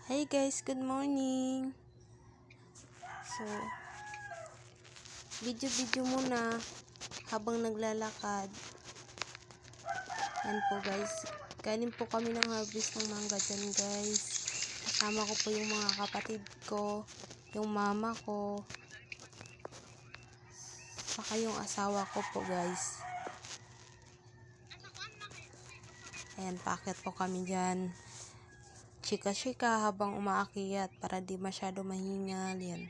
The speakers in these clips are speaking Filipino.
Hey guys, good morning. So, video muna habang naglalakad. Yan po guys. Galing po kami ng harvest ng mangga dyan guys. Kasama ko po yung mga kapatid ko, yung mama ko, saka yung asawa ko po guys. Ayan, paakyat po kami dyan. Chika-chika habang umaakyat para di masyado mahingal. Yan.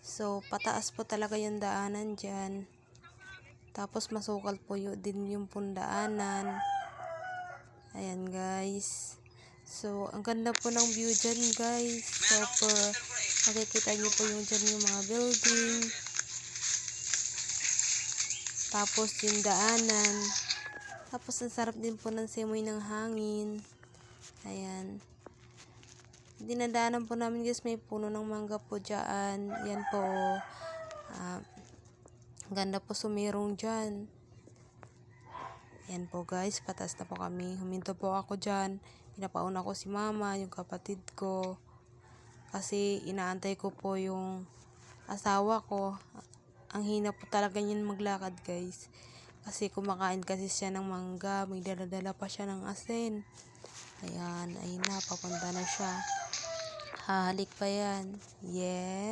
So, pataas po talaga yung daanan dyan. Tapos, masukal po din yung pundaanan. Ayan, guys. So, ang ganda po ng view dyan, guys. Super. Makikita nyo po yung dyan yung mga building. Tapos, yung daanan. Tapos, ang sarap din po ng simoy ng hangin. Ayan. Dinadaanan po namin guys, may puno ng mangga po dyan. Yan po. Ganda po sumirong dyan. Yan po guys, patas na po kami. Huminto po ako dyan. Pinapauna ko si mama, yung kapatid ko. Kasi inaantay ko po yung asawa ko. Ang hina po talaga niyan maglakad guys. Kasi kumakain kasi siya ng mangga. May dala-dala pa siya ng asin. Ayan, ayun na, papunta na siya. Hahalik pa yan. Yes.